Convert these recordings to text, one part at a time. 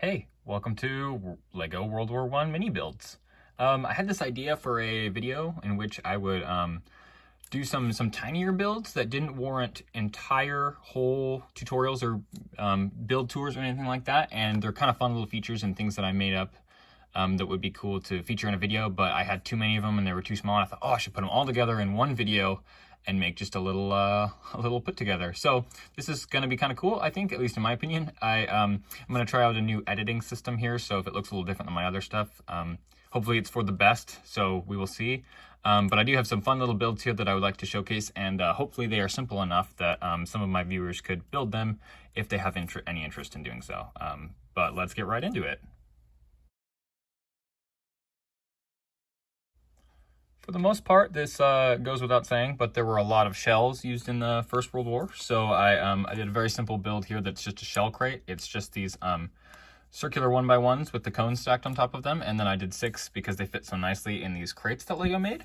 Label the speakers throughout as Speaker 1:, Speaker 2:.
Speaker 1: Hey, welcome to Lego WW1 mini builds. I had this idea for a video in which I would do some tinier builds that didn't warrant entire whole tutorials or build tours or anything like that, and they're kind of fun little features and things that I made up that would be cool to feature in a video, but I had too many of them and they were too small. And I thought, oh, I should put them all together in one video and make just a little put together. So this is going to be kind of cool, I think, at least in my opinion. I'm going to try out a new editing system here, so if it looks a little different than my other stuff, hopefully it's for the best, so we will see. But I do have some fun little builds here that I would like to showcase, and hopefully they are simple enough that some of my viewers could build them if they have any interest in doing so. But let's get right into it. For the most part, this goes without saying, but there were a lot of shells used in the First World War. So I did a very simple build here that's just a shell crate. It's just these circular 1x1s with the cones stacked on top of them. And then I did 6 because they fit so nicely in these crates that Lego made.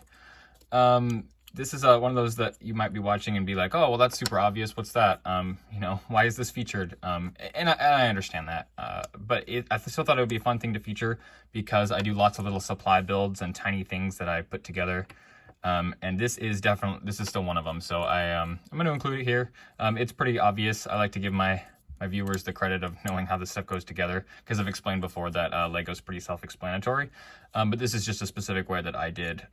Speaker 1: This is one of those that you might be watching and be like, oh, well, that's super obvious. What's that? You know, why is this featured? And I understand that. But I still thought it would be a fun thing to feature because I do lots of little supply builds and tiny things that I put together. And this is still one of them. So I'm going to include it here. It's pretty obvious. I like to give my viewers the credit of knowing how this stuff goes together, because I've explained before that Lego's pretty self-explanatory. But this is just a specific way that I did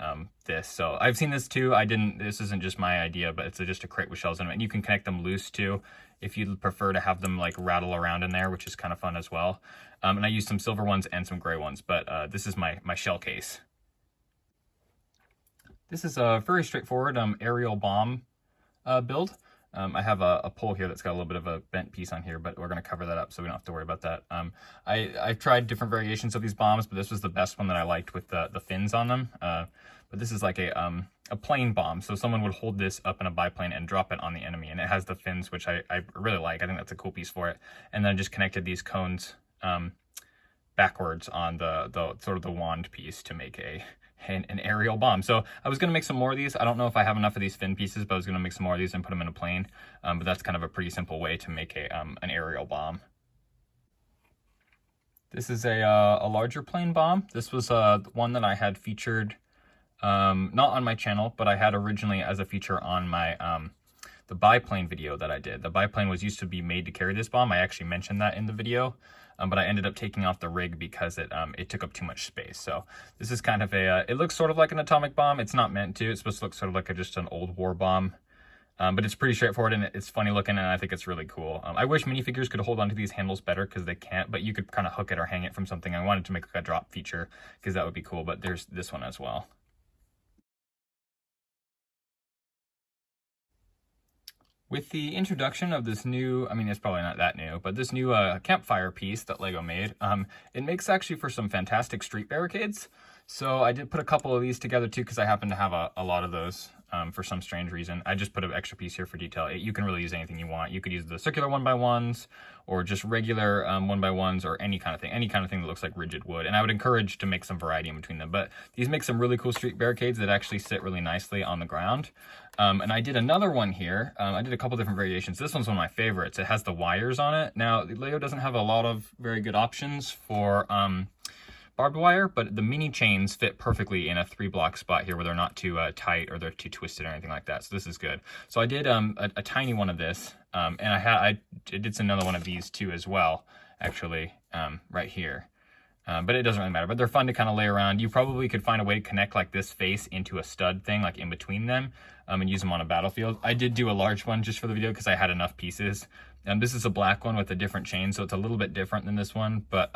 Speaker 1: this. So I've seen this too. This isn't just my idea, but it's just a crate with shells in it. And you can connect them loose too, if you prefer to have them like rattle around in there, which is kind of fun as well. And I used some silver ones and some gray ones, but this is my shell case. This is a very straightforward aerial bomb build. I have a pole here that's got a little bit of a bent piece on here, but we're going to cover that up so we don't have to worry about that. I've tried different variations of these bombs, but this was the best one that I liked with the fins on them. But this is like a plane bomb. So someone would hold this up in a biplane and drop it on the enemy, and it has the fins, which I really like. I think that's a cool piece for it. And then I just connected these cones backwards on the sort of the wand piece to make an aerial bomb. So I was going to make some more of these. I don't know if I have enough of these fin pieces, but I was going to make some more of these and put them in a plane. But that's kind of a pretty simple way to make an aerial bomb. This is a larger plane bomb. This was one that I had featured, not on my channel, but I had originally as a feature on my the biplane video that I did. The biplane was used to be made to carry this bomb. I actually mentioned that in the video. But I ended up taking off the rig because it took up too much space. So this is kind of it looks sort of like an atomic bomb. It's not meant to. It's supposed to look sort of like just an old war bomb. But it's pretty straightforward and it's funny looking, and I think it's really cool. I wish minifigures could hold onto these handles better because they can't, but you could kind of hook it or hang it from something. I wanted to make like a drop feature because that would be cool, but there's this one as well. With the introduction of this new, I mean, it's probably not that new, but this new campfire piece that Lego made, it makes actually for some fantastic street barricades. So I did put a couple of these together too, because I happen to have a lot of those for some strange reason. I just put an extra piece here for detail. You can really use anything you want. You could use the circular 1x1s or just regular 1x1s or any kind of thing that looks like rigid wood. And I would encourage to make some variety in between them. But these make some really cool street barricades that actually sit really nicely on the ground. And I did another one here. I did a couple different variations. This one's one of my favorites. It has the wires on it. Now, Lego doesn't have a lot of very good options for barbed wire, but the mini chains fit perfectly in a 3-block spot here where they're not too tight or they're too twisted or anything like that. So this is good. So I did a tiny one of this, and I did another one of these too as well, actually, right here. But it doesn't really matter, but they're fun to kind of lay around. You probably could find a way to connect like this face into a stud thing, like in between them, and use them on a battlefield. I did do a large one just for the video because I had enough pieces. This is a black one with a different chain, so it's a little bit different than this one, but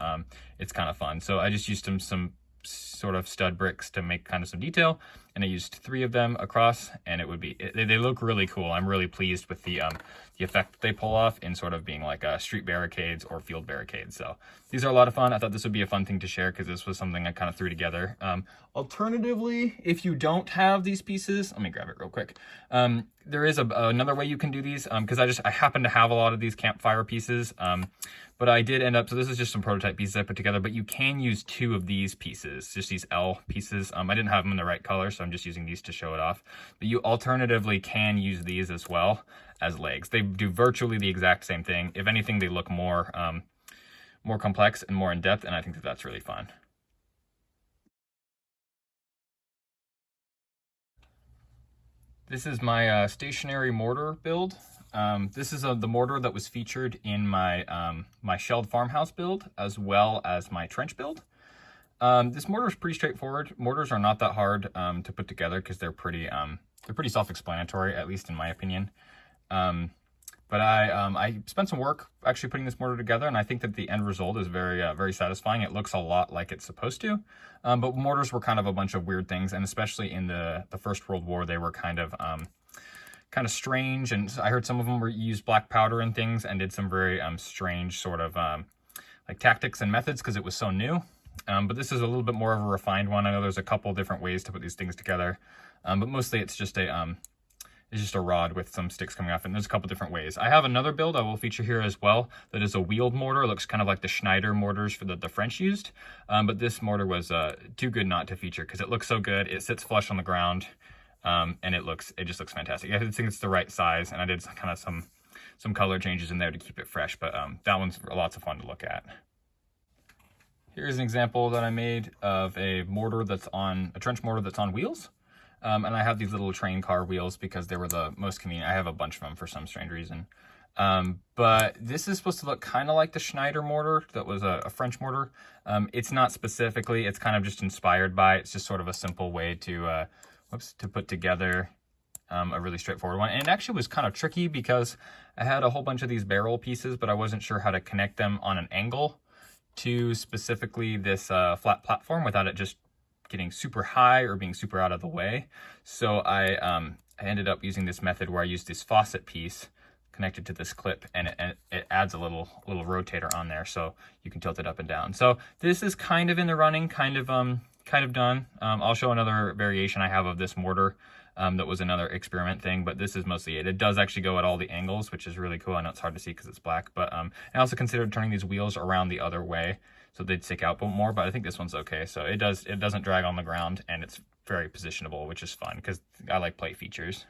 Speaker 1: it's kind of fun. So I just used some sort of stud bricks to make kind of some detail, and I used 3 of them across, and they look really cool. I'm really pleased with the effect that they pull off in sort of being like street barricades or field barricades. So these are a lot of fun. I thought this would be a fun thing to share because this was something I kind of threw together. Alternatively, if you don't have these pieces, let me grab it real quick. There is another way you can do these because I happen to have a lot of these campfire pieces. But I did end up, so this is just some prototype pieces I put together, but you can use 2 of these pieces, just these L pieces. I didn't have them in the right color, so I'm just using these to show it off. But you alternatively can use these as well as legs. They do virtually the exact same thing. If anything, they look more more complex and more in depth, and I think that that's really fun. This is my stationary mortar build. This is the mortar that was featured in my my shelled farmhouse build, as well as my trench build. This mortar is pretty straightforward. Mortars are not that hard to put together because they're pretty self-explanatory, at least in my opinion. But I spent some work actually putting this mortar together, and I think that the end result is very satisfying. It looks a lot like it's supposed to. But mortars were kind of a bunch of weird things, and especially in the First World War, they were kind of strange. And I heard some of them used black powder and things, and did some very strange sort of like tactics and methods because it was so new. But this is a little bit more of a refined one. I know there's a couple different ways to put these things together, but mostly it's just a rod with some sticks coming off, and there's a couple different ways. I have another build I will feature here as well that is a wheeled mortar. It looks kind of like the Schneider mortars for the French used, but this mortar was too good not to feature because it looks so good. It sits flush on the ground, and it just looks fantastic. I think it's the right size, and I did kind of some color changes in there to keep it fresh, but that one's lots of fun to look at. Here's an example that I made of a trench mortar that's on wheels. And I have these little train car wheels because they were the most convenient. I have a bunch of them for some strange reason. But this is supposed to look kind of like the Schneider mortar that was a French mortar. It's not specifically, it's kind of just inspired by it. It's just sort of a simple way to put together a really straightforward one. And it actually was kind of tricky because I had a whole bunch of these barrel pieces, but I wasn't sure how to connect them on an angle to specifically this flat platform without it just getting super high or being super out of the way. So I ended up using this method where I used this faucet piece connected to this clip, and it adds a little rotator on there so you can tilt it up and down. So this is kind of in the running, kind of done. I'll show another variation I have of this mortar that was another experiment thing, but this is mostly it. It does actually go at all the angles, which is really cool. I know it's hard to see because it's black, but I also considered turning these wheels around the other way so they'd stick out more, but I think this one's okay. So it doesn't drag on the ground, and it's very positionable, which is fun because I like plate features.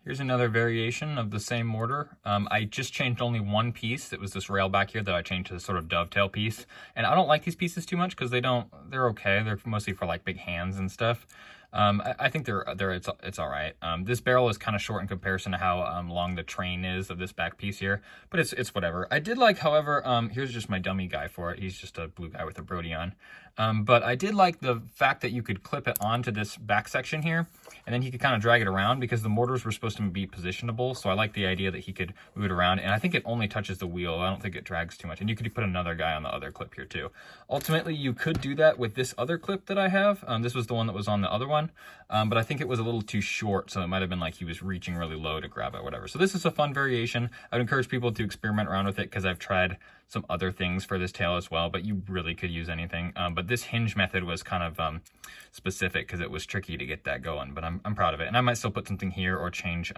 Speaker 1: Here's another variation of the same mortar. I just changed only one piece. It was this rail back here that I changed to this sort of dovetail piece. And I don't like these pieces too much because they're okay. They're mostly for like big hands and stuff. I think it's all right. This barrel is kind of short in comparison to how long the train is of this back piece here, but it's whatever. I did like, however, here's just my dummy guy for it. He's just a blue guy with a Brody on. But I did like the fact that you could clip it onto this back section here, and then he could kind of drag it around because the mortars were supposed to be positionable. So I like the idea that he could move it around, and I think it only touches the wheel. I don't think it drags too much. And you could put another guy on the other clip here too. Ultimately, you could do that with this other clip that I have. This was the one that was on the other one. But I think it was a little too short, so it might have been like he was reaching really low to grab it, whatever. So this is a fun variation. I would encourage people to experiment around with it because I've tried some other things for this tail as well, but you really could use anything. But this hinge method was kind of specific because it was tricky to get that going, but I'm proud of it. And I might still put something here or change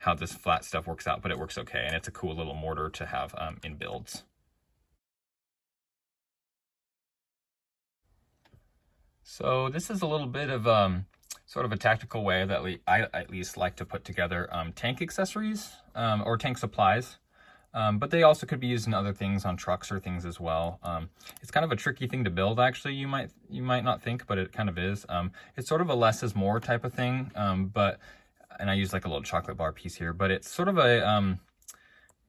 Speaker 1: how this flat stuff works out, but it works okay. And it's a cool little mortar to have in builds. So this is a little bit of sort of a tactical way that I at least like to put together tank accessories or tank supplies. But they also could be used in other things on trucks or things as well. It's kind of a tricky thing to build, actually. You might not think, but it kind of is. It's sort of a less is more type of thing. And I use like a little chocolate bar piece here, but it's sort of a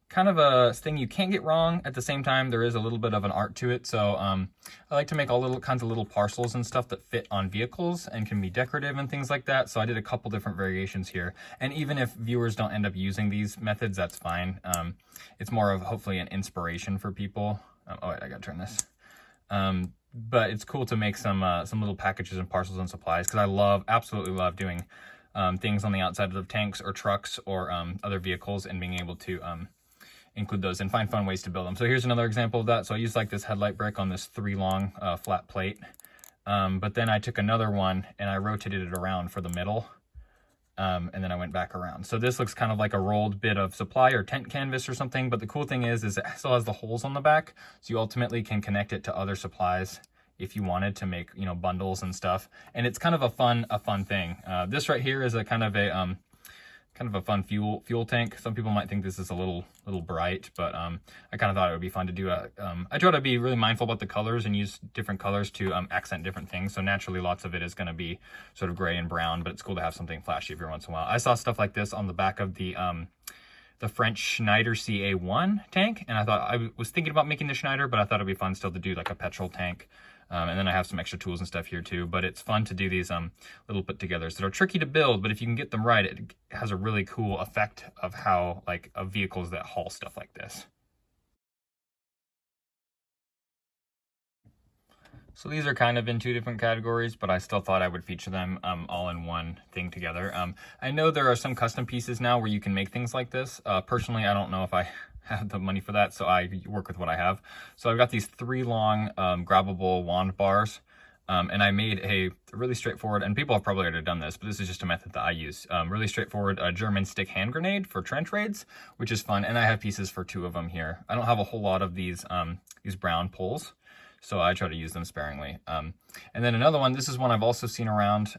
Speaker 1: kind of a thing you can't get wrong. At the same time, there is a little bit of an art to it. So I like to make all kinds of little parcels and stuff that fit on vehicles and can be decorative and things like that. So I did a couple different variations here. And even if viewers don't end up using these methods, that's fine. It's more of hopefully an inspiration for people. Oh wait, I gotta turn this. But it's cool to make some little packages and parcels and supplies because I absolutely love doing things on the outside of tanks or trucks or other vehicles and being able to include those and find fun ways to build them. So here's another example of that. So I used like this headlight brick on this 3 long flat plate. But then I took another one and I rotated it around for the middle. And then I went back around. So this looks kind of like a rolled bit of supply or tent canvas or something. But the cool thing is it still has the holes on the back. So you ultimately can connect it to other supplies if you wanted to make, bundles and stuff. And it's kind of a fun thing. This right here is a kind of kind of a fun fuel tank. Some people might think this is a little bright, but I kind of thought it would be fun to do I try to be really mindful about the colors and use different colors to accent different things. So naturally, lots of it is going to be sort of gray and brown, but it's cool to have something flashy every once in a while. I saw stuff like this on the back of the French Schneider CA1 tank, and I was thinking about making the Schneider, but I thought it'd be fun still to do like a petrol tank. And then I have some extra tools and stuff here too, but it's fun to do these little put-togethers that are tricky to build, but if you can get them right, it has a really cool effect of how, like, of vehicles that haul stuff like this. So these are kind of in two different categories, but I still thought I would feature them all in one thing together. I know there are some custom pieces now where you can make things like this. Personally, I don't know if I have the money for that, so I work with what I have. So I've got these 3 long grabbable wand bars, and I made a really straightforward, and people have probably already done this, but this is just a method that I use. Really straightforward German stick hand grenade for trench raids, which is fun, and I have pieces for 2 of them here. I don't have a whole lot of these brown poles, so I try to use them sparingly. And then another one, this is one I've also seen around,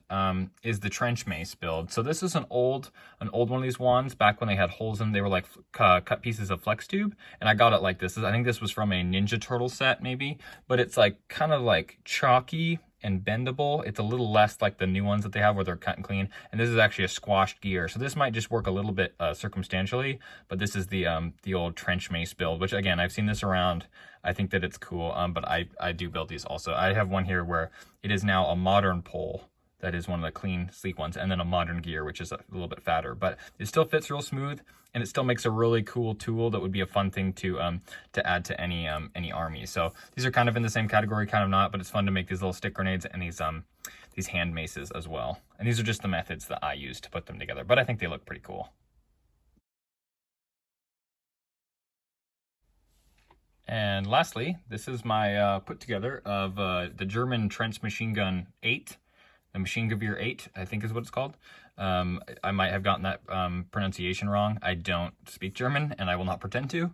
Speaker 1: is the trench mace build. So this is an old one of these wands back when they had holes in them. They were like cut pieces of flex tube, and I got it like this. I think this was from a Ninja Turtle set maybe, but it's like kind of like chalky and bendable. It's a little less like the new ones that they have where they're cut and clean. And this is actually a squashed gear. So this might just work a little bit circumstantially, but this is the old trench mace build, which again, I've seen this around. I think that it's cool, but I do build these also. I have one here where it is now a modern pole. That is one of the clean, sleek ones, and then a modern gear, which is a little bit fatter, but it still fits real smooth, and it still makes a really cool tool that would be a fun thing to add to any army. So these are kind of in the same category, kind of not, but it's fun to make these little stick grenades and these hand maces as well. And these are just the methods that I use to put them together, but I think they look pretty cool. And lastly, this is my put together of the German Trench Machine Gun 8. The Maschinengewehr 8, I think is what it's called. I might have gotten that pronunciation wrong. I don't speak German, and I will not pretend to.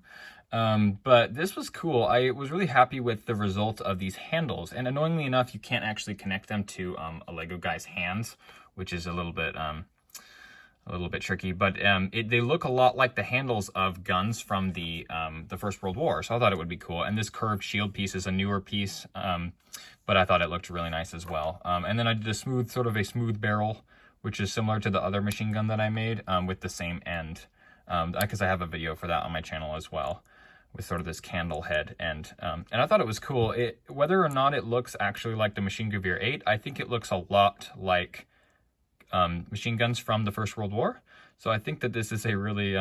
Speaker 1: But this was cool. I was really happy with the result of these handles. And annoyingly enough, you can't actually connect them to a Lego guy's hands, which is a little bit tricky. But they look a lot like the handles of guns from the First World War. So I thought it would be cool. And this curved shield piece is a newer piece. But I thought it looked really nice as well. And then I did a smooth barrel, which is similar to the other machine gun that I made with the same end. Because I have a video for that on my channel as well, with sort of this candle head end. And I thought it was cool. Whether or not it looks actually like the Maschinengewehr 8, I think it looks a lot like machine guns from the First World War. So I think that this is a really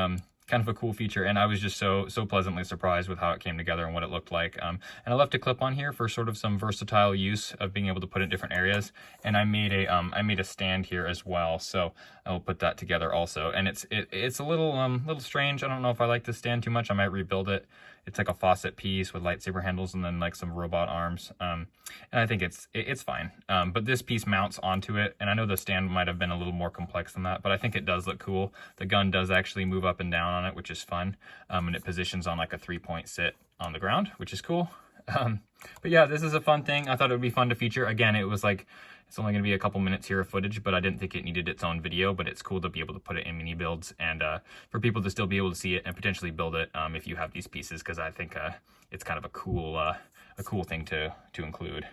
Speaker 1: kind of a cool feature, and I was just so pleasantly surprised with how it came together and what it looked like. And I left a clip on here for sort of some versatile use of being able to put it in different areas. And I made a stand here as well, so I'll put that together also. And it's a little strange. I don't know if I like this stand too much. I might rebuild it. It's like a faucet piece with lightsaber handles and then like some robot arms. And I think it's fine. But this piece mounts onto it, and I know the stand might have been a little more complex than that, but I think it does look cool. The gun does actually move up and down on it, which is fun. And it positions on like a 3-point sit on the ground, which is cool. But yeah, this is a fun thing. I thought it would be fun to feature. Again, it was like, it's only going to be a couple minutes here of footage, but I didn't think it needed its own video, but it's cool to be able to put it in mini builds and for people to still be able to see it and potentially build it if you have these pieces, because I think it's kind of a cool thing to include.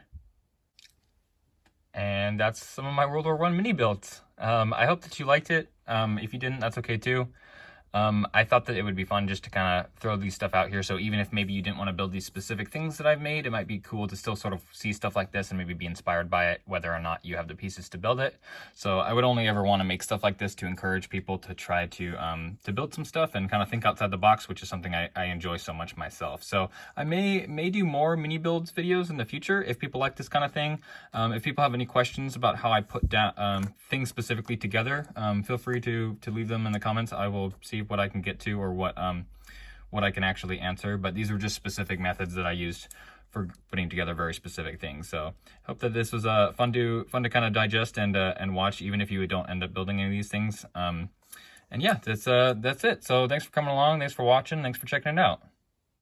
Speaker 1: And that's some of my World War I mini builds. I hope that you liked it. If you didn't, that's okay too. I thought that it would be fun just to kind of throw these stuff out here. So even if maybe you didn't want to build these specific things that I've made, it might be cool to still sort of see stuff like this and maybe be inspired by it, whether or not you have the pieces to build it. So I would only ever want to make stuff like this to encourage people to try to build some stuff and kind of think outside the box, which is something I enjoy so much myself. So I may do more mini builds videos in the future if people like this kind of thing. If people have any questions about how I put down things specifically together, feel free to leave them in the comments. I will see what I can get to or what I can actually answer, but these are just specific methods that I used for putting together very specific things. So hope that this was fun to kind of digest and watch, even if you don't end up building any of these things. And yeah, that's it. So thanks for coming along, thanks for watching, thanks for checking it out.